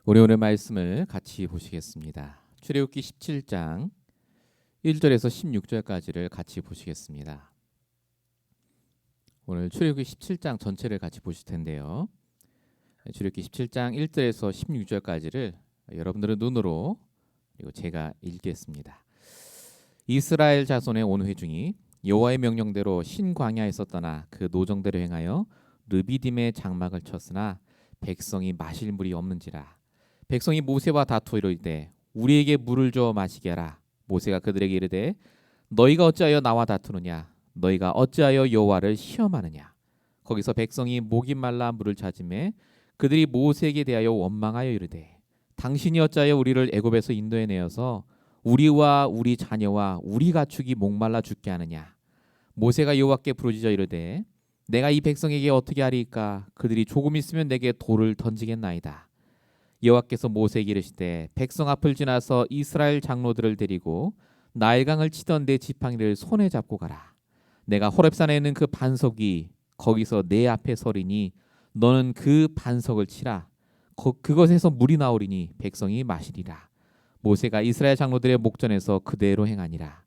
우리 오늘 말씀을 같이 보시겠습니다. 출애굽기 17장 1절에서 16절까지를 같이 보시겠습니다. 오늘 출애굽기 17장 전체를 같이 보실 텐데요. 출애굽기 17장 1절에서 16절까지를 여러분들의 눈으로 그리고 제가 읽겠습니다. 이스라엘 자손의 온 회중이 여호와의 명령대로 신광야에서 떠나 그 노정대로 행하여 르비딤의 장막을 쳤으나 백성이 마실 물이 없는지라. 백성이 모세와 다투어 이르되 우리에게 물을 줘 마시게 하라. 모세가 그들에게 이르되 너희가 어찌하여 나와 다투느냐? 너희가 어찌하여 여호와를 시험하느냐? 거기서 백성이 목이 말라 물을 찾으매 그들이 모세에게 대하여 원망하여 이르되 당신이 어찌하여 우리를 애굽에서 인도해 내어서 우리와 우리 자녀와 우리 가축이 목말라 죽게 하느냐? 모세가 여호와께 부르짖어 이르되 내가 이 백성에게 어떻게 하리이까? 그들이 조금 있으면 내게 돌을 던지겠나이다. 여호와께서 모세에게 이르시되 백성 앞을 지나서 이스라엘 장로들을 데리고 나일강을 치던 내 지팡이를 손에 잡고 가라. 내가 호렙산에 있는 그 반석이 거기서 내 앞에 서리니 너는 그 반석을 치라. 그것에서 물이 나오리니 백성이 마시리라. 모세가 이스라엘 장로들의 목전에서 그대로 행하니라.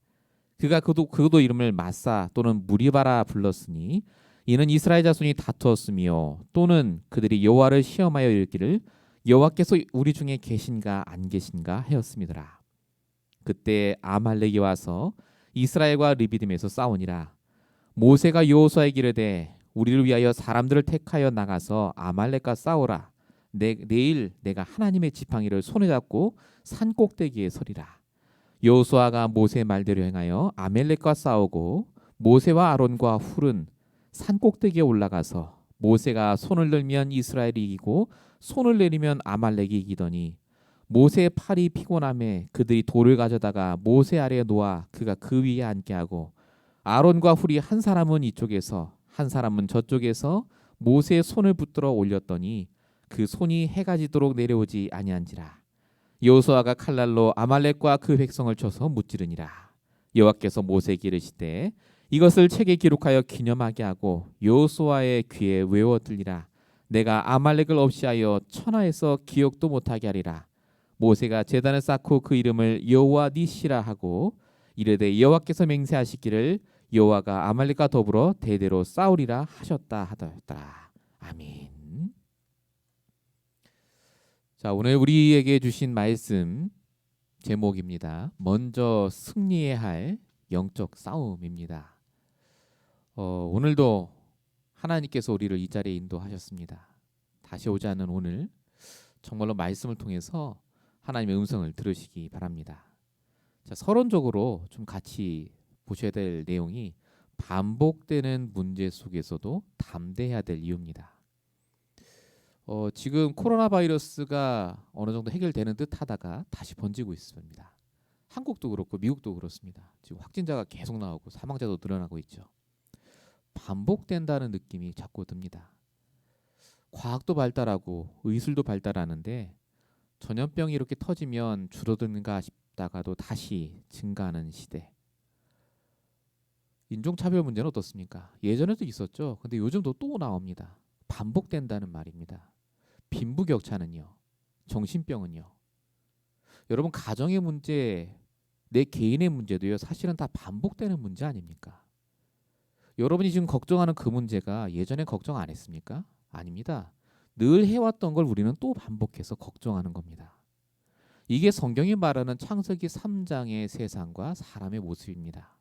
그가 그도 이름을 마사 또는 무리바라 불렀으니 이는 이스라엘 자손이 다투었으며 또는 그들이 여호와를 시험하여 이르기를 여호와께서 우리 중에 계신가 안 계신가 하였음이더라. 그때 아말렉이 와서 이스라엘과 르비딤에서 싸우니라. 모세가 여호수아에게 이르되 우리를 위하여 사람들을 택하여 나가서 아말렉과 싸우라. 내일 내가 하나님의 지팡이를 손에 잡고 산 꼭대기에 서리라. 여호수아가 모세의 말대로 행하여 아말렉과 싸우고 모세와 아론과 훌은 산 꼭대기에 올라가서 모세가 손을 들면 이스라엘이 이기고 손을 내리면 아말렉이 이기더니 모세의 팔이 피곤함에 그들이 돌을 가져다가 모세 아래에 놓아 그가 그 위에 앉게 하고 아론과 훌이 한 사람은 이쪽에서 한 사람은 저쪽에서 모세의 손을 붙들어 올렸더니 그 손이 해가 지도록 내려오지 아니한지라. 여호수아가 칼날로 아말렉과 그 백성을 쳐서 무찌르니라. 여호와께서 모세에게 이르시되 이것을 책에 기록하여 기념하게 하고 여호수아의 귀에 외워 들리라. 내가 아말렉을 없이하여 천하에서 기억도 못하게 하리라. 모세가 제단을 쌓고 그 이름을 여호와 니시라 하고 이르되 여호와께서 맹세하시기를 여호와가 아말렉과 더불어 대대로 싸우리라 하셨다 하더라. 아멘. 자, 오늘 우리에게 주신 말씀 제목입니다. 먼저 승리해야 할 영적 싸움입니다. 오늘도 하나님께서 우리를 이 자리에 인도하셨습니다. 다시 오지 않는 오늘 정말로 말씀을 통해서 하나님의 음성을 들으시기 바랍니다. 자, 서론적으로 좀 같이 보셔야 될 내용이 반복되는 문제 속에서도 담대해야 될 이유입니다. 지금 코로나 바이러스가 어느 정도 해결되는 듯 하다가 다시 번지고 있습니다. 한국도 그렇고 미국도 그렇습니다. 지금 확진자가 계속 나오고 사망자도 늘어나고 있죠. 반복된다는 느낌이 자꾸 듭니다. 과학도 발달하고 의술도 발달하는데 전염병이 이렇게 터지면 줄어드는가 싶다가도 다시 증가하는 시대. 인종차별 문제는 어떻습니까? 예전에도 있었죠. 근데 요즘도 또 나옵니다. 반복된다는 말입니다. 빈부격차는요. 정신병은요. 여러분 가정의 문제, 내 개인의 문제도요. 사실은 다 반복되는 문제 아닙니까? 여러분이 지금 걱정하는 그 문제가 예전에 걱정 안 했습니까? 아닙니다. 늘 해왔던 걸 우리는 또 반복해서 걱정하는 겁니다. 이게 성경이 말하는 창세기 3장의 세상과 사람의 모습입니다.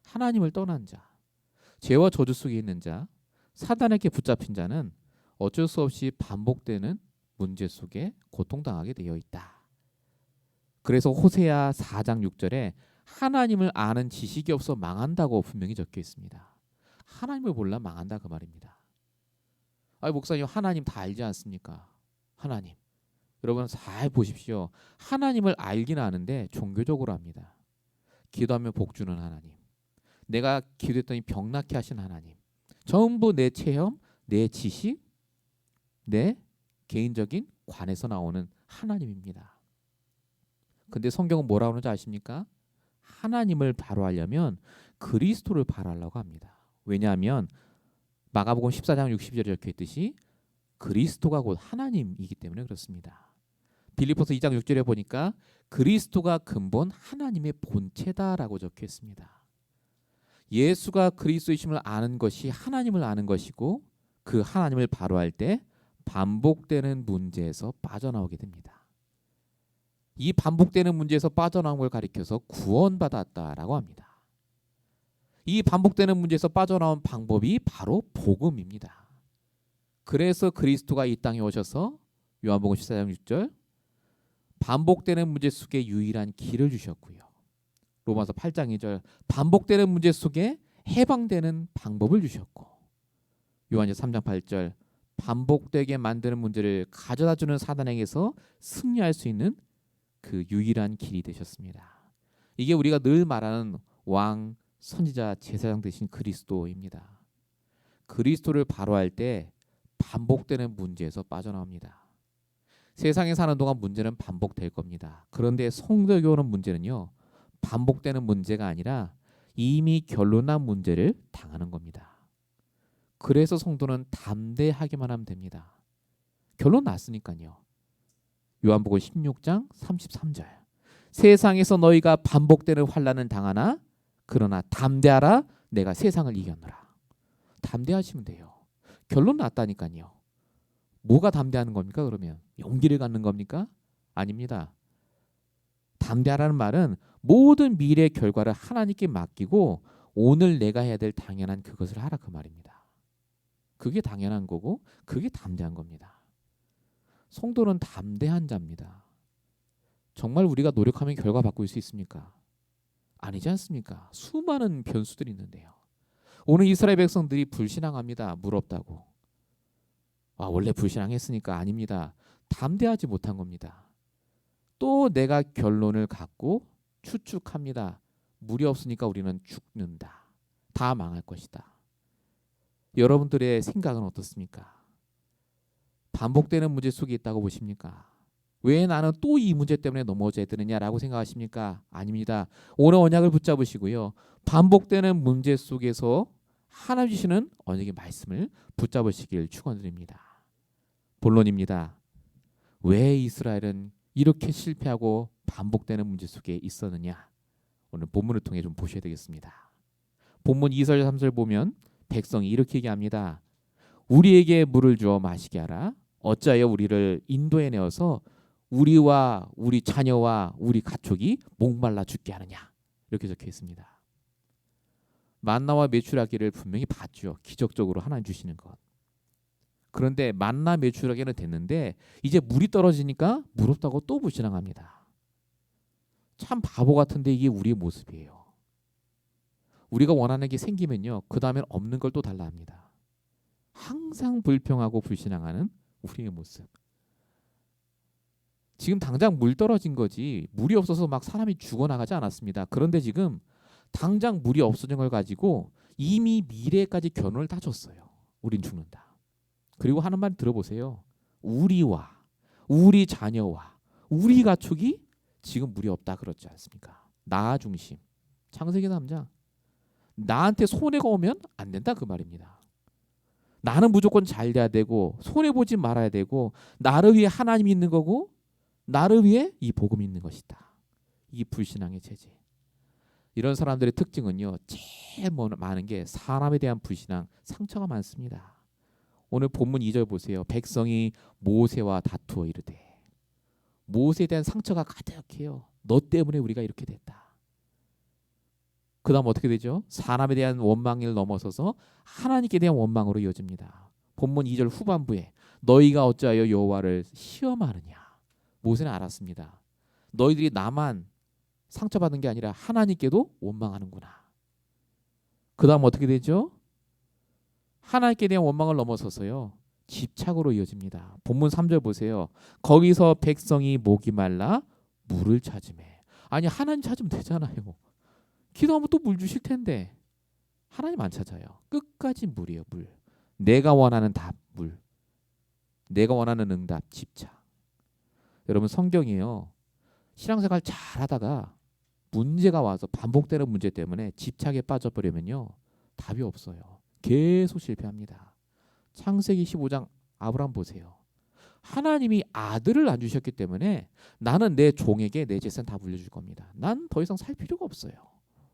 하나님을 떠난 자, 죄와 저주 속에 있는 자, 사단에게 붙잡힌 자는 어쩔 수 없이 반복되는 문제 속에 고통당하게 되어 있다. 그래서 호세아 4장 6절에 하나님을 아는 지식이 없어 망한다고 분명히 적혀 있습니다. 하나님을 몰라 망한다 그 말입니다. 목사님 하나님 다 알지 않습니까? 하나님. 여러분 잘 보십시오. 하나님을 알기는 아는데 종교적으로 합니다. 기도하면 복 주는 하나님. 내가 기도했더니 병 낫게 하신 하나님. 전부 내 체험, 내 지식, 내 개인적인 관에서 나오는 하나님입니다. 근데 성경은 뭐라고 하는지 아십니까? 하나님을 바로 하려면 그리스도를 바로 하려고 합니다. 왜냐하면 마가복음 14장 60절에 적혀 있듯이 그리스도가 곧 하나님이기 때문에 그렇습니다. 빌립보서 2장 6절에 보니까 그리스도가 근본 하나님의 본체다라고 적혀 있습니다. 예수가 그리스도이심을 아는 것이 하나님을 아는 것이고 그 하나님을 바로할 때 반복되는 문제에서 빠져나오게 됩니다. 이 반복되는 문제에서 빠져나온 걸 가리켜서 구원받았다라고 합니다. 이 반복되는 문제에서 빠져나온 방법이 바로 복음입니다. 그래서 그리스도가 이 땅에 오셔서 요한복음 14장 6절 반복되는 문제 속에 유일한 길을 주셨고요. 로마서 8장 2절 반복되는 문제 속에 해방되는 방법을 주셨고, 요한일서 3장 8절 반복되게 만드는 문제를 가져다주는 사단에게서 승리할 수 있는 그 유일한 길이 되셨습니다. 이게 우리가 늘 말하는 왕, 선지자, 제사장 되신 그리스도입니다. 그리스도를 바로할 때 반복되는 문제에서 빠져나옵니다. 세상에 사는 동안 문제는 반복될 겁니다. 그런데 성도교는 문제는요, 반복되는 문제가 아니라 이미 결론난 문제를 당하는 겁니다. 그래서 성도는 담대하기만 하면 됩니다. 결론 났으니까요. 요한복음 16장 33절 세상에서 너희가 반복되는 환난을 당하나 그러나 담대하라 내가 세상을 이겼노라. 담대하시면 돼요. 결론 났다니까요. 뭐가 담대하는 겁니까? 그러면 용기를 갖는 겁니까? 아닙니다. 담대하라는 말은 모든 미래의 결과를 하나님께 맡기고 오늘 내가 해야 될 당연한 그것을 하라 그 말입니다. 그게 당연한 거고 그게 담대한 겁니다. 성도는 담대한 자입니다. 정말 우리가 노력하면 결과 바꿀 수 있습니까? 아니지 않습니까? 수많은 변수들이 있는데요. 오늘 이스라엘 백성들이 불신앙합니다. 물 없다고. 원래 불신앙했으니까 아닙니다. 담대하지 못한 겁니다. 또 내가 결론을 갖고 추측합니다. 물이 없으니까 우리는 죽는다. 다 망할 것이다. 여러분들의 생각은 어떻습니까? 반복되는 문제 속에 있다고 보십니까? 왜 나는 또 이 문제 때문에 넘어져야 되느냐라고 생각하십니까? 아닙니다. 오늘 언약을 붙잡으시고요. 반복되는 문제 속에서 하나님 주시는 언약의 말씀을 붙잡으시길 축원드립니다. 본론입니다. 왜 이스라엘은 이렇게 실패하고 반복되는 문제 속에 있었느냐? 오늘 본문을 통해 좀 보셔야 되겠습니다. 본문 2절 3절 보면 백성이 이렇게 얘기합니다. 우리에게 물을 주어 마시게 하라. 어찌하여 우리를 인도에 내어서 우리와 우리 자녀와 우리 가축이 목말라 죽게 하느냐. 이렇게 적혀 있습니다. 만나와 메추라기를 분명히 봤죠. 기적적으로 하나님 주시는 것. 그런데 만나 메추라기는 됐는데 이제 물이 떨어지니까 물 없다고 또 불신앙합니다. 참 바보 같은데 이게 우리의 모습이에요. 우리가 원하는 게 생기면요, 그 다음엔 없는 걸 또 달라 합니다. 항상 불평하고 불신앙하는 우리의 모습. 지금 당장 물 떨어진 거지 물이 없어서 막 사람이 죽어나가지 않았습니다. 그런데 지금 당장 물이 없어진 걸 가지고 이미 미래까지 결론을 다 줬어요. 우린 죽는다. 그리고 하는 말 들어보세요. 우리와 우리 자녀와 우리 가축이 지금 물이 없다 그렇지 않습니까? 나 중심. 창세기 3장. 나한테 손해가 오면 안 된다 그 말입니다. 나는 무조건 잘 돼야 되고 손해보지 말아야 되고 나를 위해 하나님이 있는 거고 나를 위해 이 복음이 있는 것이다. 이 불신앙의 체제. 이런 사람들의 특징은요, 제일 많은 게 사람에 대한 불신앙, 상처가 많습니다. 오늘 본문 2절 보세요. 백성이 모세와 다투어 이르되. 모세에 대한 상처가 가득해요. 너 때문에 우리가 이렇게 됐다. 그 다음 어떻게 되죠? 사람에 대한 원망을 넘어서서 하나님께 대한 원망으로 이어집니다. 본문 2절 후반부에 너희가 어찌하여 여호와를 시험하느냐. 모세는 알았습니다. 너희들이 나만 상처받은 게 아니라 하나님께도 원망하는구나. 그 다음 어떻게 되죠? 하나님께 대한 원망을 넘어서서요, 집착으로 이어집니다. 본문 3절 보세요. 거기서 백성이 목이 말라 물을 찾으매. 아니 하나님 찾으면 되잖아요. 기도하면 또 물 주실 텐데 하나님 안 찾아요. 끝까지 물이에요. 물. 내가 원하는 답 물. 내가 원하는 응답 집착. 여러분 성경이요, 신앙생활 잘하다가 문제가 와서 반복되는 문제 때문에 집착에 빠져버리면요 답이 없어요. 계속 실패합니다. 창세기 15장 아브라함 보세요. 하나님이 아들을 안 주셨기 때문에 나는 내 종에게 내 재산 다 물려줄 겁니다. 난 더 이상 살 필요가 없어요.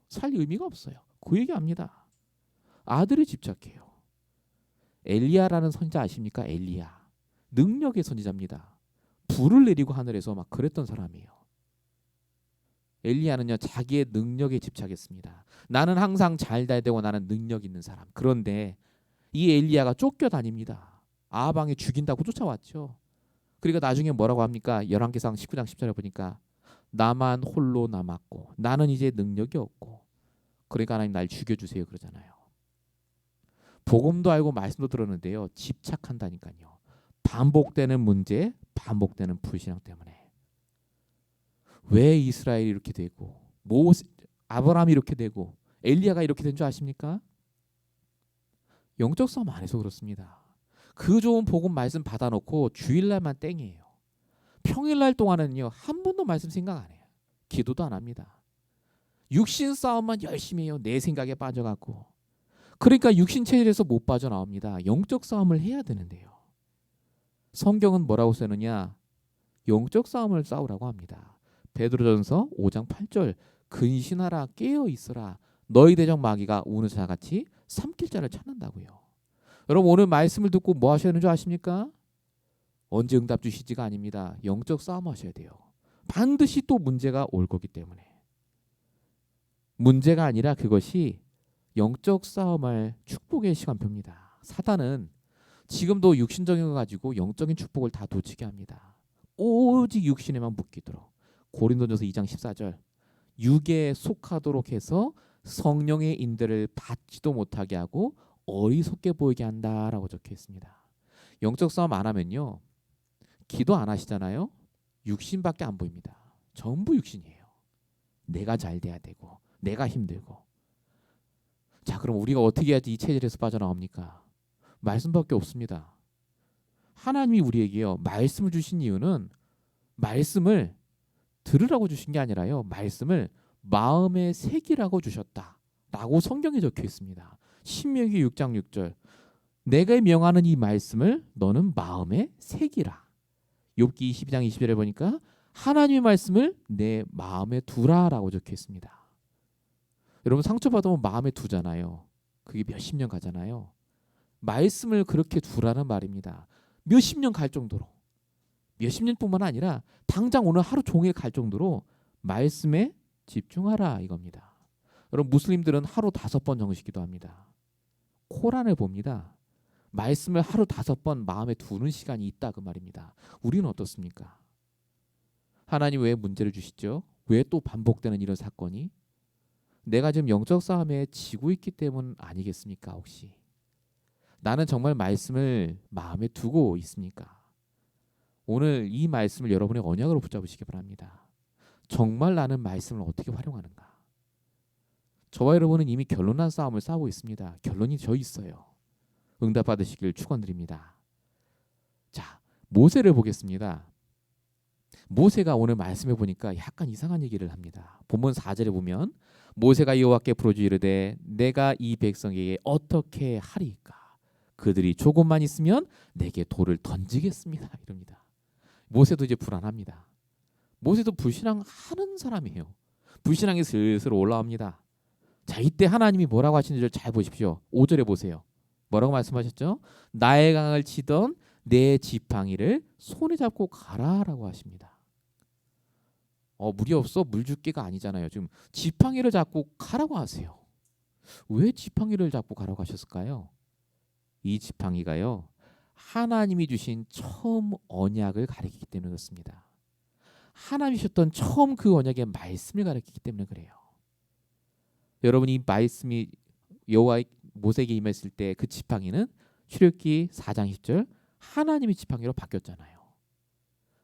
살 의미가 없어요. 그 얘기합니다. 아들에 집착해요. 엘리야라는 선지자 아십니까? 엘리야. 능력의 선지자입니다. 불을 내리고 하늘에서 막 그랬던 사람이에요. 엘리야는요 자기의 능력에 집착했습니다. 나는 항상 잘 돼야 되고 나는 능력 있는 사람. 그런데 이 엘리야가 쫓겨다닙니다. 아방에 죽인다고 쫓아왔죠. 그러니까 나중에 뭐라고 합니까? 열왕기상 19장 10절에 보니까 나만 홀로 남았고 나는 이제 능력이 없고 그러니까 하나님 날 죽여주세요 그러잖아요. 복음도 알고 말씀도 들었는데요. 집착한다니까요. 반복되는 문제, 반복되는 불신앙 때문에. 왜 이스라엘이 이렇게 되고 아브라함이 이렇게 되고 엘리야가 이렇게 된 줄 아십니까? 영적 싸움 안 해서 그렇습니다. 그 좋은 복음 말씀 받아놓고 주일날만 땡이에요. 평일날 동안은요 한 번도 말씀 생각 안 해요. 기도도 안 합니다. 육신 싸움만 열심히 해요. 내 생각에 빠져갖고. 그러니까 육신 체질에서 못 빠져나옵니다. 영적 싸움을 해야 되는데요. 성경은 뭐라고 쓰느냐? 영적 싸움을 싸우라고 합니다. 베드로전서 5장 8절 근신하라 깨어 있으라 너희 대적 마귀가 우는 자같이 삼킬 자를 찾는다고요. 여러분 오늘 말씀을 듣고 뭐 하셔야 되는 줄 아십니까? 언제 응답 주시지가 아닙니다. 영적 싸움 하셔야 돼요. 반드시 또 문제가 올 거기 때문에. 문제가 아니라 그것이 영적 싸움할 축복의 시간표입니다. 사단은 지금도 육신적인 거 가지고 영적인 축복을 다 놓치게 합니다. 오직 육신에만 묶이도록. 고린도전서 2장 14절 육에 속하도록 해서 성령의 인도를 받지도 못하게 하고 어리석게 보이게 한다라고 적혀 있습니다. 영적 싸움 안 하면요. 기도 안 하시잖아요. 육신밖에 안 보입니다. 전부 육신이에요. 내가 잘 돼야 되고 내가 힘들고. 자, 그럼 우리가 어떻게 해야지 이 체질에서 빠져나옵니까? 말씀밖에 없습니다. 하나님이 우리에게요. 말씀을 주신 이유는 말씀을 들으라고 주신 게 아니라요. 말씀을 마음에 새기라고 주셨다라고 성경에 적혀 있습니다. 신명기 6장 6절 내가 명하는 이 말씀을 너는 마음에 새기라. 욥기 22장 20절에 보니까 하나님의 말씀을 내 마음에 두라라고 적혀 있습니다. 여러분 상처받으면 마음에 두잖아요. 그게 몇십 년 가잖아요. 말씀을 그렇게 두라는 말입니다. 몇십 년 갈 정도로. 몇십 년뿐만 아니라 당장 오늘 하루 종일 갈 정도로 말씀에 집중하라 이겁니다. 여러분 무슬림들은 하루 5번 정식 기도합니다. 코란을 봅니다. 말씀을 하루 5번 마음에 두는 시간이 있다 그 말입니다. 우리는 어떻습니까? 하나님 왜 문제를 주시죠? 왜 또 반복되는 이런 사건이? 내가 지금 영적 싸움에 지고 있기 때문 아니겠습니까? 혹시 나는 정말 말씀을 마음에 두고 있습니까? 오늘 이 말씀을 여러분의 언약으로 붙잡으시기 바랍니다. 정말 나는 말씀을 어떻게 활용하는가? 저와 여러분은 이미 결론난 싸움을 싸우고 있습니다. 결론이 저 있어요. 응답 받으시길 축원드립니다. 자, 모세를 보겠습니다. 모세가 오늘 말씀해 보니까 약간 이상한 얘기를 합니다. 본문 4절에 보면 모세가 여호와께 부르짖어 이르되 내가 이 백성에게 어떻게 하리이까? 그들이 조금만 있으면 내게 돌을 던지겠습니다. 이럽니다. 모세도 이제 불안합니다. 모세도 불신앙하는 사람이에요. 불신앙이 슬슬 올라옵니다. 자, 이때 하나님이 뭐라고 하시는지 잘 보십시오. 5절에 보세요. 뭐라고 말씀하셨죠? 나의 강을 치던 내 지팡이를 손에 잡고 가라라고 하십니다. 물이 없어 물 줄게가 아니잖아요. 지금 지팡이를 잡고 가라고 하세요. 왜 지팡이를 잡고 가라고 하셨을까요? 이 지팡이가요. 하나님이 주신 처음 언약을 가리키기 때문에 그렇습니다. 하나님이 주셨던 처음 그 언약의 말씀을 가리키기 때문에 그래요. 여러분 이 말씀이 여호와 모세에게 임했을 때 그 지팡이는 출애굽기 4장 10절 하나님의 지팡이로 바뀌었잖아요.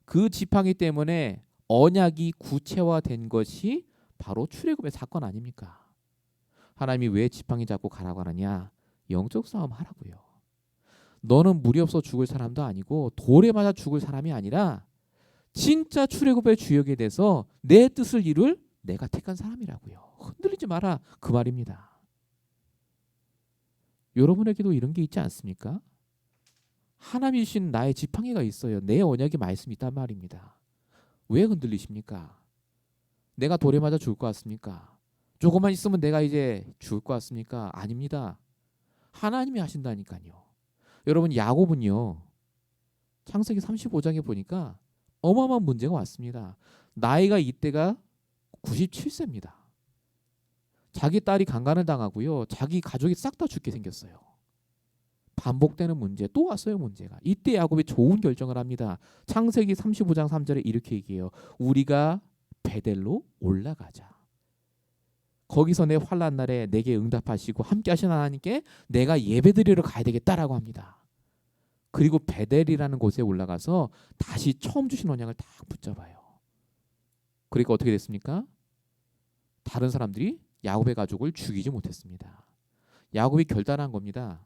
그 지팡이 때문에 언약이 구체화된 것이 바로 출애굽의 사건 아닙니까? 하나님이 왜 지팡이 잡고 가라고 하느냐? 영적 싸움 하라고요. 너는 물이 없어 죽을 사람도 아니고 돌에 맞아 죽을 사람이 아니라 진짜 출애굽의 주역에 대해서 내 뜻을 이룰 내가 택한 사람이라고요. 흔들리지 마라 그 말입니다. 여러분에게도 이런 게 있지 않습니까? 하나님이 주신 나의 지팡이가 있어요. 내 언약의 말씀이 있단 말입니다. 왜 흔들리십니까? 내가 돌에 맞아 죽을 것 같습니까? 조금만 있으면 내가 이제 죽을 것 같습니까? 아닙니다. 하나님이 하신다니까요. 여러분, 야곱은요, 창세기 35장에 보니까 어마어마한 문제가 왔습니다. 나이가 이때가 97세입니다. 자기 딸이 강간을 당하고요, 자기 가족이 싹 다 죽게 생겼어요. 반복되는 문제, 또 왔어요 문제가. 이때 야곱이 좋은 결정을 합니다. 창세기 35장 3절에 이렇게 얘기해요. 우리가 베델로 올라가자. 거기서 내 환난 날에 내게 응답하시고 함께 하신 하나님께 내가 예배드리러 가야 되겠다라고 합니다. 그리고 베델이라는 곳에 올라가서 다시 처음 주신 언약을 딱 붙잡아요. 그러니까 어떻게 됐습니까? 다른 사람들이 야곱의 가족을 죽이지 못했습니다. 야곱이 결단한 겁니다.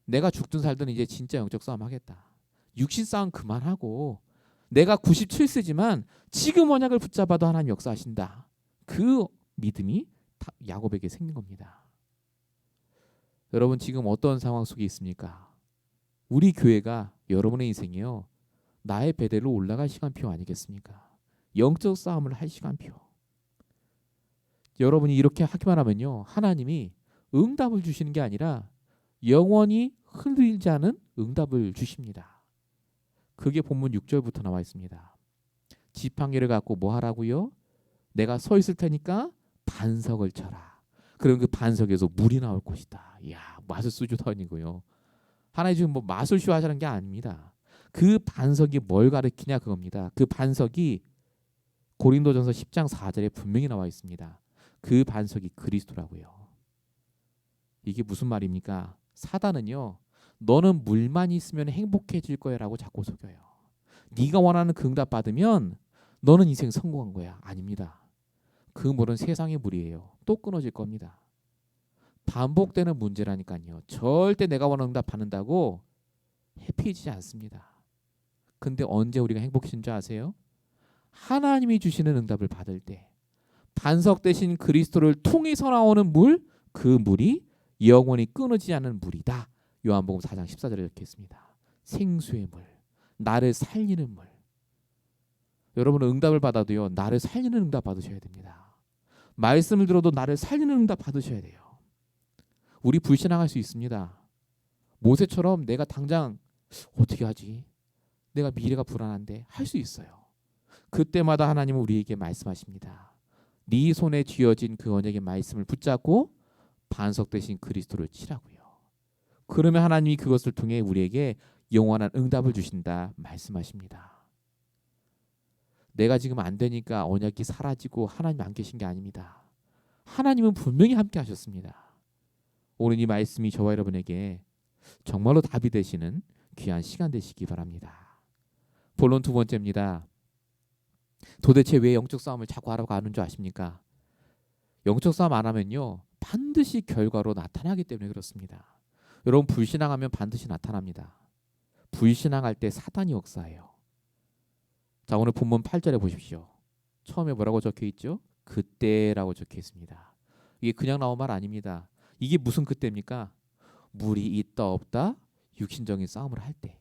내가 죽든 살든 이제 진짜 영적 싸움 하겠다. 육신 싸움 그만하고 내가 97세지만 지금 언약을 붙잡아도 하나님 역사하신다. 그 믿음이 야곱에게 생긴 겁니다. 여러분, 지금 어떤 상황 속에 있습니까? 우리 교회가 여러분의 인생이요, 나의 베델로 올라갈 시간표 아니겠습니까? 영적 싸움을 할 시간표. 여러분이 이렇게 하기만 하면요, 하나님이 응답을 주시는 게 아니라 영원히 흔들리지 않은 응답을 주십니다. 그게 본문 6절부터 나와 있습니다. 지팡이를 갖고 뭐 하라고요? 내가 서 있을 테니까 반석을 쳐라. 그럼 그 반석에서 물이 나올 것이다. 이야, 마술쇼도 아니고요. 하나님 지금 뭐 마술쇼 하자는 게 아닙니다. 그 반석이 뭘 가리키냐 그겁니다. 그 반석이 고린도전서 10장 4절에 분명히 나와 있습니다. 그 반석이 그리스도라고요. 이게 무슨 말입니까? 사단은요, 너는 물만 있으면 행복해질 거야라고 자꾸 속여요. 네가 원하는 그 응답 받으면 너는 인생 성공한 거야. 아닙니다. 그 물은 세상의 물이에요. 또 끊어질 겁니다. 반복되는 문제라니까요. 절대 내가 원하는 응답 받는다고 해피해지지 않습니다. 근데 언제 우리가 행복해진 줄 아세요? 하나님이 주시는 응답을 받을 때, 반석 대신 그리스도를 통해서 나오는 물, 그 물이 영원히 끊어지지 않는 물이다. 요한복음 4장 14절에 적혀 있습니다. 생수의 물, 나를 살리는 물. 여러분은 응답을 받아도요, 나를 살리는 응답 받으셔야 됩니다. 말씀을 들어도 나를 살리는 응답 받으셔야 돼요. 우리 불신앙할 수 있습니다. 모세처럼 내가 당장 어떻게 하지? 내가 미래가 불안한데 할 수 있어요. 그때마다 하나님은 우리에게 말씀하십니다. 네 손에 쥐어진 그 언약의 말씀을 붙잡고 반석 대신 그리스도를 치라고요. 그러면 하나님이 그것을 통해 우리에게 영원한 응답을 주신다 말씀하십니다. 내가 지금 안 되니까 언약이 사라지고 하나님 안 계신 게 아닙니다. 하나님은 분명히 함께 하셨습니다. 오늘 이 말씀이 저와 여러분에게 정말로 답이 되시는 귀한 시간 되시기 바랍니다. 본론 두 번째입니다. 도대체 왜 영적 싸움을 자꾸 하러 가는 줄 아십니까? 영적 싸움 안 하면요, 반드시 결과로 나타나기 때문에 그렇습니다. 여러분, 불신앙하면 반드시 나타납니다. 불신앙할 때 사단이 역사해요. 자, 오늘 본문 8절에 보십시오. 처음에 뭐라고 적혀 있죠? 그때라고 적혀 있습니다. 이게 그냥 나온 말 아닙니다. 이게 무슨 그때입니까? 물이 있다 없다 육신적인 싸움을 할 때,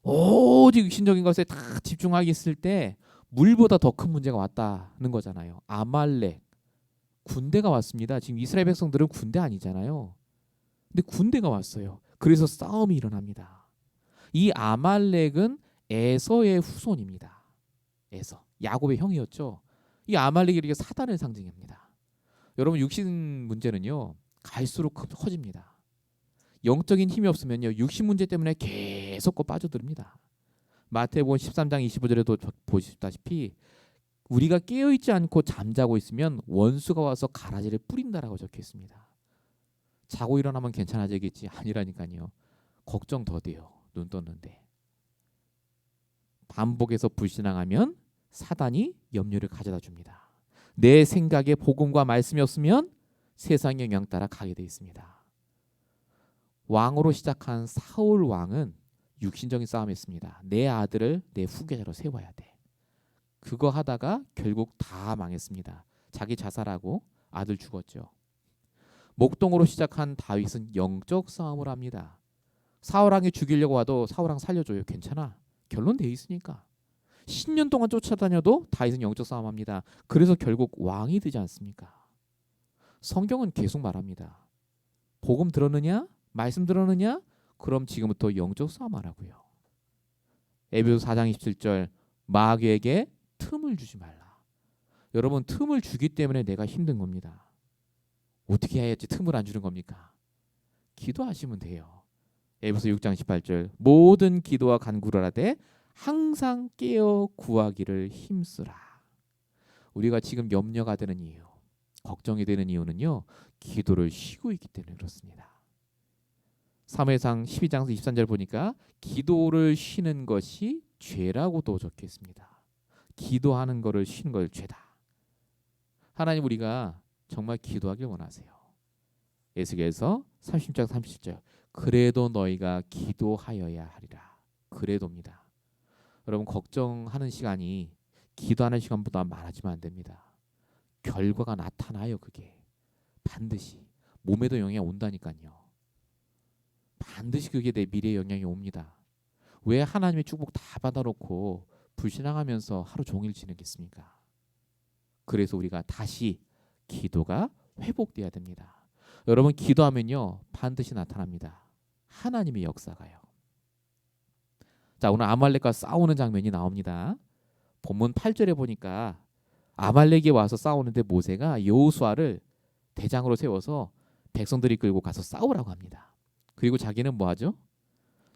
오직 육신적인 것에 다 집중하겠을 때 물보다 더 큰 문제가 왔다는 거잖아요. 아말렉, 군대가 왔습니다. 지금 이스라엘 백성들은 군대 아니잖아요. 근데 군대가 왔어요. 그래서 싸움이 일어납니다. 이 아말렉은 에서의 후손입니다. 에서, 야곱의 형이었죠. 이 아말렉이 이렇게 사단을 상징합니다. 여러분, 육신 문제는요, 갈수록 커집니다. 영적인 힘이 없으면요, 육신 문제 때문에 계속 빠져듭니다. 마태복음 13장 25절에도 보시다시피 우리가 깨어있지 않고 잠자고 있으면 원수가 와서 가라지를 뿌린다라고 적혀 있습니다. 자고 일어나면 괜찮아지겠지, 아니라니까요. 걱정 더 돼요. 눈 떴는데. 반복해서 불신앙하면 사단이 염려를 가져다 줍니다. 내 생각에 복음과 말씀이 없으면 세상의 영향 따라 가게 돼 있습니다. 왕으로 시작한 사울 왕은 육신적인 싸움이었습니다. 내 아들을 내 후계자로 세워야 돼. 그거 하다가 결국 다 망했습니다. 자기 자살하고 아들 죽었죠. 목동으로 시작한 다윗은 영적 싸움을 합니다. 사울왕이 죽이려고 와도 사울왕 살려줘요. 괜찮아. 결론 돼 있으니까. 10년 동안 쫓아다녀도 다윗은 영적 싸움합니다. 그래서 결국 왕이 되지 않습니까? 성경은 계속 말합니다. 복음 들었느냐? 말씀 들었느냐? 그럼 지금부터 영적 싸움하라고요. 에베소 4장 27절 마귀에게 틈을 주지 말라. 여러분 틈을 주기 때문에 내가 힘든 겁니다. 어떻게 해야지 틈을 안 주는 겁니까? 기도하시면 돼요. 에베소 6장 18절 모든 기도와 간구를 하되 항상 깨어 구하기를 힘쓰라. 우리가 지금 염려가 되는 이유, 걱정이 되는 이유는요. 기도를 쉬고 있기 때문에 그렇습니다. 사무엘상 12장 23절 보니까 기도를 쉬는 것이 죄라고도 적혀 있습니다. 기도하는 것을 쉬는 걸 죄다. 하나님 우리가 정말 기도하길 원하세요. 에스겔서 30장 37절 그래도 너희가 기도하여야 하리라. 그래도입니다. 여러분 걱정하는 시간이 기도하는 시간보다 많아지면 안 됩니다. 결과가 나타나요. 그게 반드시 몸에도 영향이 온다니까요. 반드시 그게 내 미래에 영향이 옵니다. 왜 하나님의 축복 다 받아놓고 불신앙하면서 하루 종일 지내겠습니까? 그래서 우리가 다시 기도가 회복돼야 됩니다. 여러분 기도하면요 반드시 나타납니다. 하나님의 역사가요. 자 오늘 아말렉과 싸우는 장면이 나옵니다. 본문 8절에 보니까 아말렉이 와서 싸우는데 모세가 여호수아를 대장으로 세워서 백성들이 끌고 가서 싸우라고 합니다. 그리고 자기는 뭐하죠?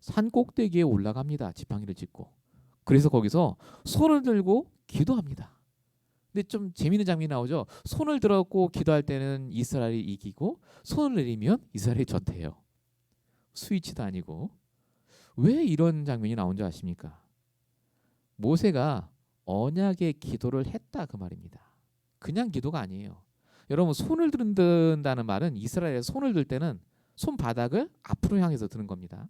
산 꼭대기에 올라갑니다. 지팡이를 짚고. 그래서 거기서 손을 들고 기도합니다. 근데 좀 재미있는 장면이 나오죠. 손을 들었고 기도할 때는 이스라엘이 이기고 손을 내리면 이스라엘이 졌대요. 스위치도 아니고. 왜 이런 장면이 나온 줄 아십니까? 모세가 언약의 기도를 했다 그 말입니다. 그냥 기도가 아니에요. 여러분 손을 든다는 말은 이스라엘에 손을 들 때는 손바닥을 앞으로 향해서 드는 겁니다.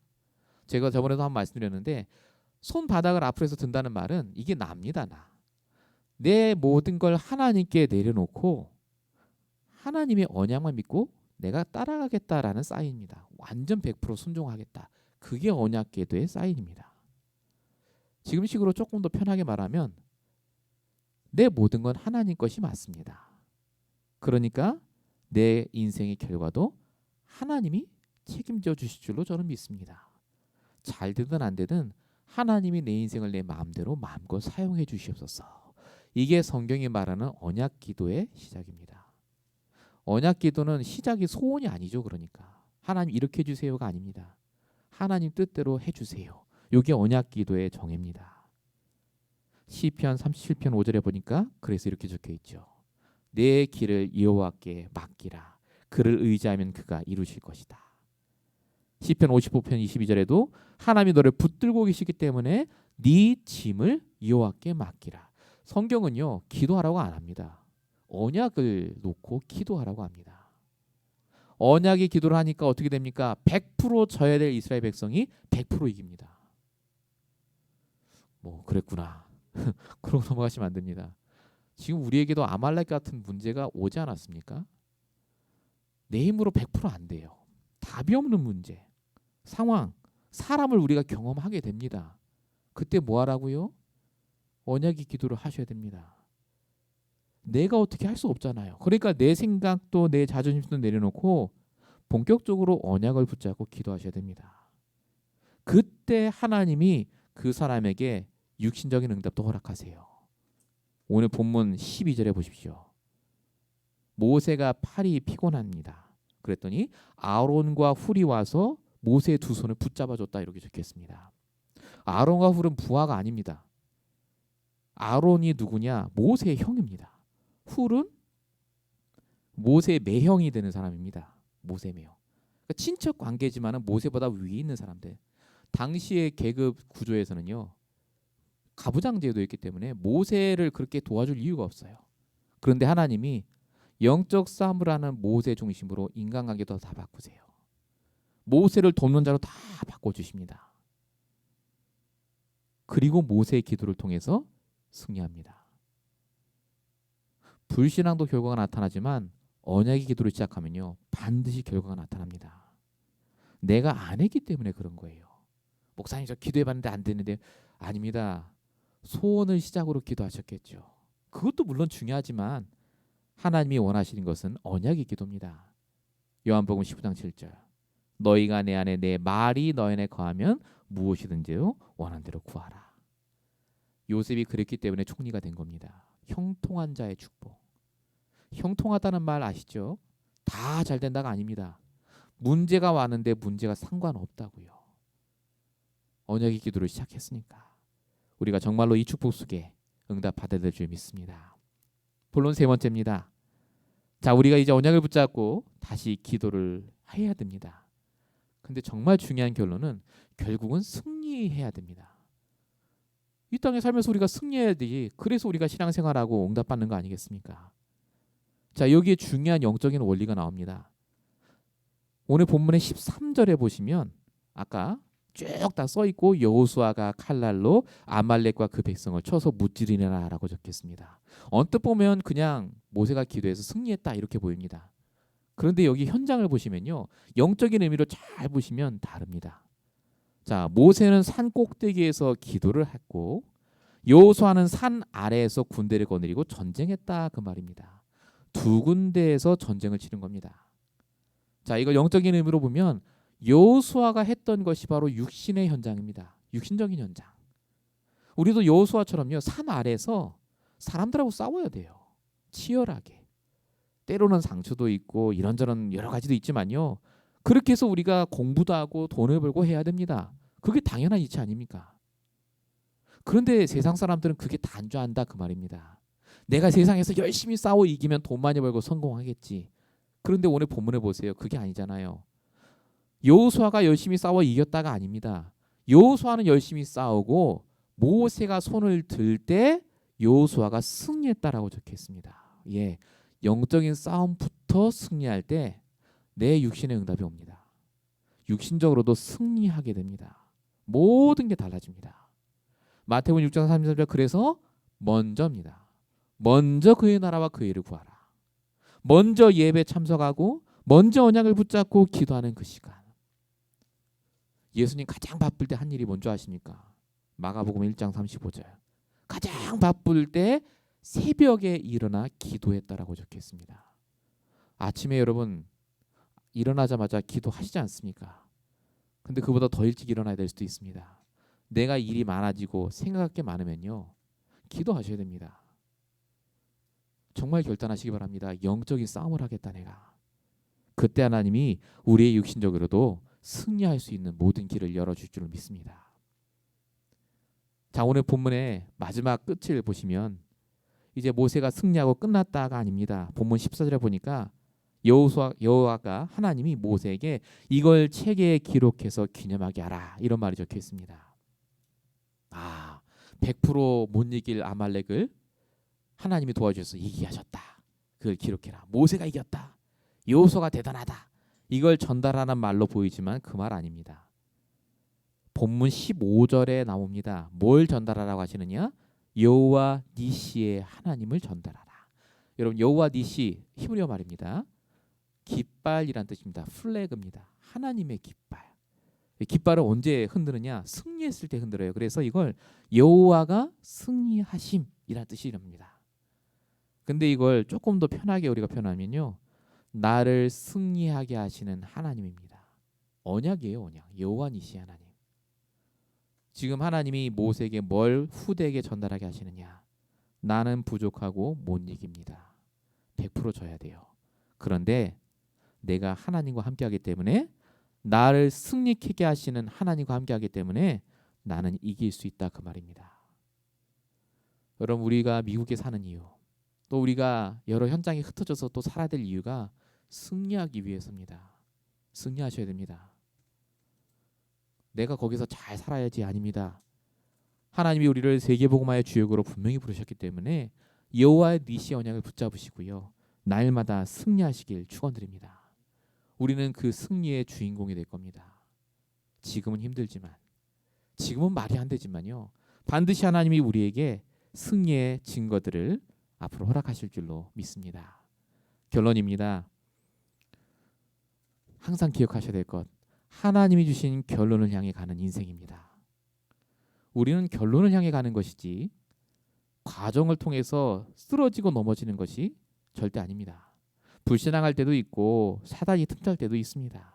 제가 저번에도 한번 말씀드렸는데 손바닥을 앞으로 해서 든다는 말은 이게 납니다. 내 모든 걸 하나님께 내려놓고 하나님의 언약만 믿고 내가 따라가겠다라는 사인입니다. 완전 100% 순종하겠다. 그게 언약 기도의 사인입니다. 지금식으로 조금 더 편하게 말하면 내 모든 건 하나님 것이 맞습니다. 그러니까 내 인생의 결과도 하나님이 책임져 주실 줄로 저는 믿습니다. 잘 되든 안 되든 하나님이 내 인생을 내 마음대로 마음껏 사용해 주시옵소서. 이게 성경이 말하는 언약 기도의 시작입니다. 언약 기도는 시작이 소원이 아니죠. 그러니까 하나님 이렇게 해주세요가 아닙니다. 하나님 뜻대로 해주세요. 이게 언약 기도의 정의입니다. 시편 37편 5절에 보니까 그래서 이렇게 적혀 있죠. 내 길을 여호와께 맡기라. 그를 의지하면 그가 이루실 것이다. 시편 55편 22절에도 하나님이 너를 붙들고 계시기 때문에 네 짐을 여호와께 맡기라. 성경은요 기도하라고 안 합니다. 언약을 놓고 기도하라고 합니다. 언약이 기도를 하니까 어떻게 됩니까? 100% 져야 될 이스라엘 백성이 100% 이깁니다. 뭐 그랬구나. 그러고 넘어가시면 안 됩니다. 지금 우리에게도 아말렉 같은 문제가 오지 않았습니까? 내 힘으로 100% 안 돼요. 답이 없는 문제, 상황, 사람을 우리가 경험하게 됩니다. 그때 뭐 하라고요? 언약의 기도를 하셔야 됩니다. 내가 어떻게 할 수 없잖아요. 그러니까 내 생각도 내 자존심도 내려놓고 본격적으로 언약을 붙잡고 기도하셔야 됩니다. 그때 하나님이 그 사람에게 육신적인 응답도 허락하세요. 오늘 본문 12절에 보십시오. 모세가 팔이 피곤합니다. 그랬더니 아론과 훌이 와서 모세의 두 손을 붙잡아줬다 이렇게 적혔습니다. 아론과 훌은 부하가 아닙니다. 아론이 누구냐? 모세의 형입니다. 훌은 모세의 매형이 되는 사람입니다. 모세 매형. 그러니까 친척 관계지만은 모세보다 위에 있는 사람들. 당시의 계급 구조에서는요. 가부장 제도였기 때문에 모세를 그렇게 도와줄 이유가 없어요. 그런데 하나님이 영적 싸움을 하는 모세 중심으로 인간관계도 다 바꾸세요. 모세를 돕는 자로 다 바꿔주십니다. 그리고 모세의 기도를 통해서 승리합니다. 불신앙도 결과가 나타나지만 언약의 기도를 시작하면요 반드시 결과가 나타납니다. 내가 안 했기 때문에 그런 거예요. 목사님 저 기도해봤는데 안 되는데 아닙니다. 소원을 시작으로 기도하셨겠죠. 그것도 물론 중요하지만 하나님이 원하시는 것은 언약의 기도입니다. 요한복음 19장 7절 너희가 내 안에 내 말이 너희 안에 거하면 무엇이든지 원하는 대로 구하라. 요셉이 그랬기 때문에 총리가 된 겁니다. 형통한 자의 축복. 형통하다는 말 아시죠? 다 잘 된다가 아닙니다. 문제가 왔는데 문제가 상관없다고요. 언약의 기도를 시작했으니까 우리가 정말로 이 축복 속에 응답 받아야 될 줄 믿습니다. 본론 세 번째입니다. 자, 우리가 이제 언약을 붙잡고 다시 기도를 해야 됩니다. 근데 정말 중요한 결론은 결국은 승리해야 됩니다. 이 땅에 살면서 우리가 승리해야 되지. 그래서 우리가 신앙생활하고 응답받는 거 아니겠습니까? 자, 여기에 중요한 영적인 원리가 나옵니다. 오늘 본문의 13절에 보시면 아까 쭉 다 써있고 여호수아가 칼날로 아말렉과 그 백성을 쳐서 무찌르니라라고 적혔습니다. 언뜻 보면 그냥 모세가 기도해서 승리했다 이렇게 보입니다. 그런데 여기 현장을 보시면요, 영적인 의미로 잘 보시면 다릅니다. 자, 모세는 산 꼭대기에서 기도를 했고 여호수아는 산 아래에서 군대를 거느리고 전쟁했다 그 말입니다. 두 군데에서 전쟁을 치른 겁니다. 자, 이걸 영적인 의미로 보면 여호수아가 했던 것이 바로 육신의 현장입니다. 육신적인 현장. 우리도 여호수아처럼요, 산 아래에서 사람들하고 싸워야 돼요. 치열하게. 때로는 상처도 있고 이런저런 여러 가지도 있지만요, 그렇게 해서 우리가 공부도 하고 돈을 벌고 해야 됩니다. 그게 당연한 이치 아닙니까? 그런데 세상 사람들은 그게 단조한다 그 말입니다. 내가 세상에서 열심히 싸워 이기면 돈 많이 벌고 성공하겠지. 그런데 오늘 본문에 보세요. 그게 아니잖아요. 여호수아가 열심히 싸워 이겼다가 아닙니다. 여호수아는 열심히 싸우고 모세가 손을 들 때 여호수아가 승리했다라고 적혀 있습니다. 예, 영적인 싸움부터 승리할 때 내 육신의 응답이 옵니다. 육신적으로도 승리하게 됩니다. 모든 게 달라집니다. 마태복음 6장 33절 그래서 먼저입니다. 먼저 그의 나라와 그의 일을 구하라. 먼저 예배 참석하고 먼저 언약을 붙잡고 기도하는 그 시간. 예수님 가장 바쁠 때 한 일이 뭔지 아십니까? 마가복음 1장 35절. 가장 바쁠 때 새벽에 일어나 기도했다라고 적혀 있습니다. 아침에 여러분 일어나자마자 기도하시지 않습니까? 근데 그보다 더 일찍 일어나야 될 수도 있습니다. 내가 일이 많아지고 생각할 게 많으면요, 기도하셔야 됩니다. 정말 결단하시기 바랍니다. 영적인 싸움을 하겠다 내가. 그때 하나님이 우리의 육신적으로도 승리할 수 있는 모든 길을 열어줄 줄 믿습니다. 자, 오늘 본문의 마지막 끝을 보시면 이제 모세가 승리하고 끝났다가 아닙니다. 본문 14절에 보니까 여호와가 하나님이 모세에게 이걸 책에 기록해서 기념하게 하라 이런 말이 적혀 있습니다. 100% 못 이길 아말렉을 하나님이 도와주셔서 이기게 하셨다. 그걸 기록해라. 모세가 이겼다. 여호수아가 대단하다. 이걸 전달하는 말로 보이지만 그 말 아닙니다. 본문 15절에 나옵니다. 뭘 전달하라고 하시느냐? 여호와 니시의 하나님을 전달하라. 여러분, 여호와 니시 히브리어 말입니다. 깃발이란 뜻입니다. 플래그입니다. 하나님의 깃발. 깃발을 언제 흔드느냐? 승리했을 때 흔들어요. 그래서 이걸 여호와가 승리하심이란 뜻이랍니다. 근데 이걸 조금 더 편하게 우리가 표현하면요, 나를 승리하게 하시는 하나님입니다. 언약이에요, 언약. 여호와 니시 하나님. 지금 하나님이 모세에게 뭘 후대에게 전달하게 하시느냐? 나는 부족하고 못 이깁니다. 100% 져야 돼요. 그런데 내가 하나님과 함께하기 때문에, 나를 승리케 하시는 하나님과 함께하기 때문에 나는 이길 수 있다 그 말입니다. 여러분, 우리가 미국에 사는 이유, 또 우리가 여러 현장에 흩어져서 또 살아야 될 이유가 승리하기 위해서입니다. 승리하셔야 됩니다. 내가 거기서 잘 살아야지 아닙니다. 하나님이 우리를 세계복음화의 주역으로 분명히 부르셨기 때문에 여호와의 니시 언약을 붙잡으시고요, 날마다 승리하시길 축원드립니다. 우리는 그 승리의 주인공이 될 겁니다. 지금은 힘들지만, 지금은 말이 안 되지만요, 반드시 하나님이 우리에게 승리의 증거들을 앞으로 허락하실 줄로 믿습니다. 결론입니다. 항상 기억하셔야 될 것, 하나님이 주신 결론을 향해 가는 인생입니다. 우리는 결론을 향해 가는 것이지 과정을 통해서 쓰러지고 넘어지는 것이 절대 아닙니다. 불신앙할 때도 있고 사단이 틈탈 때도 있습니다.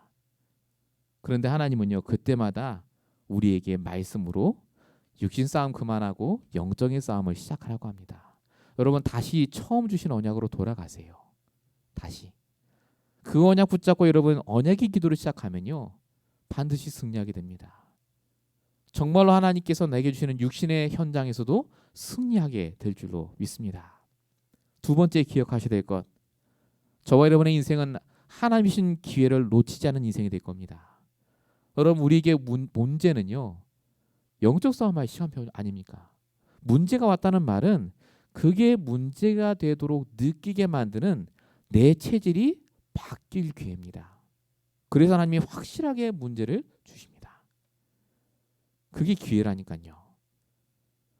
그런데 하나님은요, 그때마다 우리에게 말씀으로 육신 싸움 그만하고 영적인 싸움을 시작하라고 합니다. 여러분, 다시 처음 주신 언약으로 돌아가세요. 다시 그 언약 붙잡고 여러분 언약의 기도를 시작하면요, 반드시 승리하게 됩니다. 정말로 하나님께서 내게 주시는 육신의 현장에서도 승리하게 될 줄로 믿습니다. 두 번째 기억하셔야 될 것, 저와 여러분의 인생은 하나님이 주신 기회를 놓치지 않은 인생이 될 겁니다. 여러분, 우리에게 문제는요, 영적 싸움할 시간표 아닙니까? 문제가 왔다는 말은 그게 문제가 되도록 느끼게 만드는 내 체질이 바뀔 기회입니다. 그래서 하나님이 확실하게 문제를 주십니다. 그게 기회라니까요.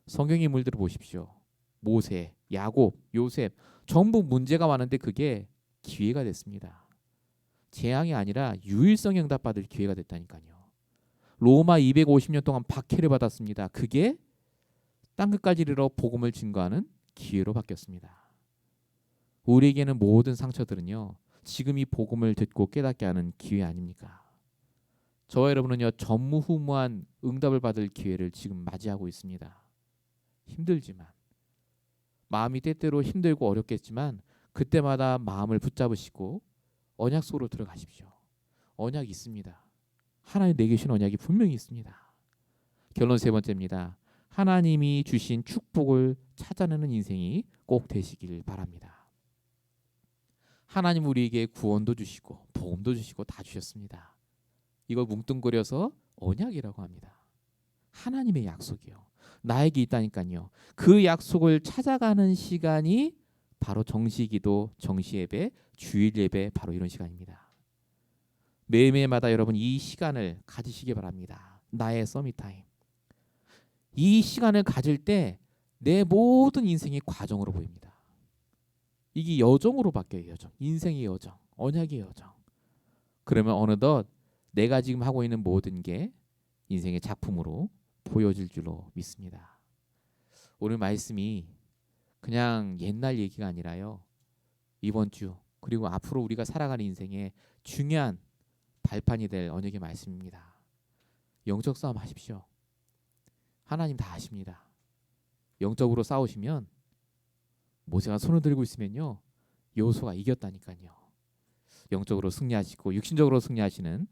성경 인물들을 보십시오. 모세, 야곱, 요셉 전부 문제가 왔는데 그게 기회가 됐습니다. 재앙이 아니라 유일성 응답받을 기회가 됐다니까요. 로마 250년 동안 박해를 받았습니다. 그게 땅끝까지 이르러 복음을 증거하는 기회로 바뀌었습니다. 우리에게는 모든 상처들은요, 지금 이 복음을 듣고 깨닫게 하는 기회 아닙니까? 저와 여러분은요, 전무후무한 응답을 받을 기회를 지금 맞이하고 있습니다. 힘들지만, 마음이 때때로 힘들고 어렵겠지만 그때마다 마음을 붙잡으시고 언약 속으로 들어가십시오. 언약이 있습니다. 하나님 내게 주신 언약이 분명히 있습니다. 결론 세 번째입니다. 하나님이 주신 축복을 찾아내는 인생이 꼭 되시길 바랍니다. 하나님 우리에게 구원도 주시고 복음도 주시고 다 주셨습니다. 이걸 뭉뚱그려서 언약이라고 합니다. 하나님의 약속이요, 나에게 있다니까요. 그 약속을 찾아가는 시간이 바로 정시기도, 정시예배, 주일예배, 바로 이런 시간입니다. 매일매일마다 여러분 이 시간을 가지시기 바랍니다. 나의 서밋타임. 이 시간을 가질 때 내 모든 인생이 과정으로 보입니다. 이게 여정으로 바뀌어요. 여정. 인생의 여정, 언약의 여정. 그러면 어느덧 내가 지금 하고 있는 모든 게 인생의 작품으로 보여질 줄로 믿습니다. 오늘 말씀이 그냥 옛날 얘기가 아니라요, 이번 주 그리고 앞으로 우리가 살아가는 인생의 중요한 발판이 될 언약의 말씀입니다. 영적 싸움 하십시오. 하나님 다 아십니다. 영적으로 싸우시면, 모세가 손을 들고 있으면요, 여호수아가 이겼다니까요. 영적으로 승리하시고 육신적으로 승리하시는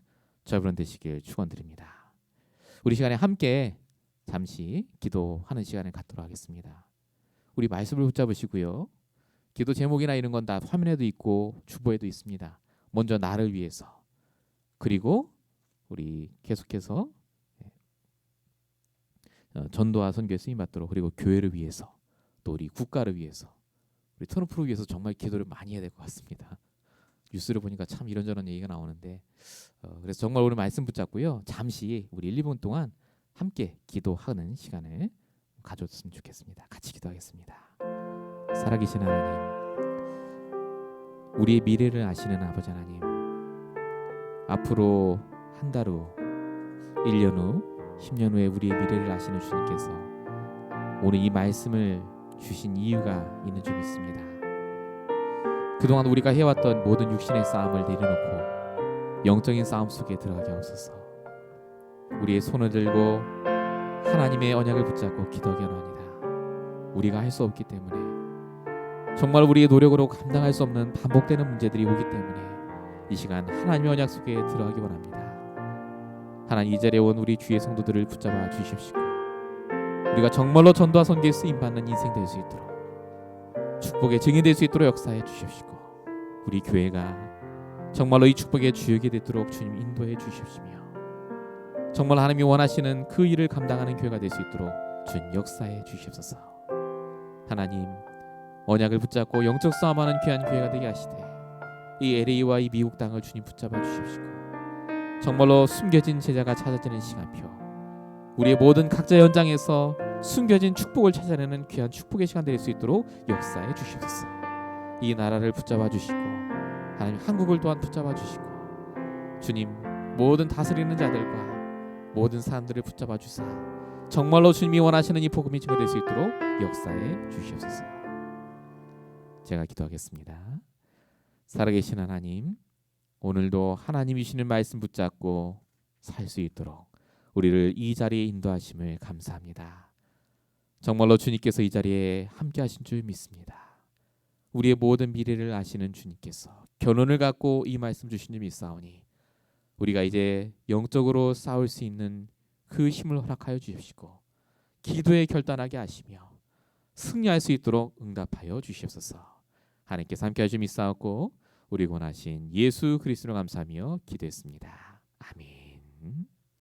저여러분 되시길 축원드립니다. 우리 시간에 함께 잠시 기도하는 시간을 갖도록 하겠습니다. 우리 말씀을 붙잡으시고요, 기도 제목이나 이런 건 다 화면에도 있고 주보에도 있습니다. 먼저 나를 위해서, 그리고 우리 계속해서 전도와 선교에 쓰임 받도록, 그리고 교회를 위해서, 또 우리 국가를 위해서, 우리 트럼프를 위해서 정말 기도를 많이 해야 될 것 같습니다. 뉴스를 보니까 참 이런저런 얘기가 나오는데, 그래서 정말 오늘 말씀 붙잡고요, 잠시 우리 1, 2분 동안 함께 기도하는 시간을 가졌으면 좋겠습니다. 같이 기도하겠습니다. 살아계신 하나님, 우리의 미래를 아시는 아버지 하나님, 앞으로 한 달 후, 1년 후, 10년 후에 우리의 미래를 아시는 주님께서 오늘 이 말씀을 주신 이유가 있는 줄 믿습니다. 그동안 우리가 해왔던 모든 육신의 싸움을 내려놓고 영적인 싸움 속에 들어가게 하옵소서. 우리의 손을 들고 하나님의 언약을 붙잡고 기도하기 원합니다. 우리가 할 수 없기 때문에, 정말 우리의 노력으로 감당할 수 없는 반복되는 문제들이 오기 때문에 이 시간 하나님의 언약 속에 들어가기 원합니다. 하나님, 이 자리에 온 우리 주의 성도들을 붙잡아 주십시오. 우리가 정말로 전도와 선교에 쓰임받는 인생 될 수 있도록, 축복의 증인 될 수 있도록 역사해 주십시오. 우리 교회가 정말로 이 축복의 주역이 되도록 주님 인도해 주십시며, 정말 하나님이 원하시는 그 일을 감당하는 교회가 될 수 있도록 주님 역사해 주시옵소서. 하나님, 언약을 붙잡고 영적 싸움하는 귀한 교회가 되게 하시되, 이 LA와 이 미국 땅을 주님 붙잡아 주십시오. 정말로 숨겨진 제자가 찾아지는 시간표, 우리의 모든 각자 현장에서 숨겨진 축복을 찾아내는 귀한 축복의 시간 될 수 있도록 역사해 주시옵소서. 이 나라를 붙잡아 주시고, 하나님 한국을 또한 붙잡아 주시고, 주님 모든 다스리는 자들과 모든 사람들을 붙잡아 주사 정말로 주님이 원하시는 이 복음이 증거될 수 있도록 역사해 주시옵소서. 제가 기도하겠습니다. 살아계신 하나님, 오늘도 하나님이 주시는 말씀 붙잡고 살 수 있도록 우리를 이 자리에 인도하심을 감사합니다. 정말로 주님께서 이 자리에 함께 하신 줄 믿습니다. 우리의 모든 미래를 아시는 주님께서 견원을 갖고 이 말씀 주신 줄 믿사오니 우리가 이제 영적으로 싸울 수 있는 그 힘을 허락하여 주십시고 기도에 결단하게 하시며 승리할 수 있도록 응답하여 주시옵소서. 하나님께서 함께 하시며 믿사옵고 우리 원하신 예수 그리스도로 감사하며 기도했습니다. 아멘.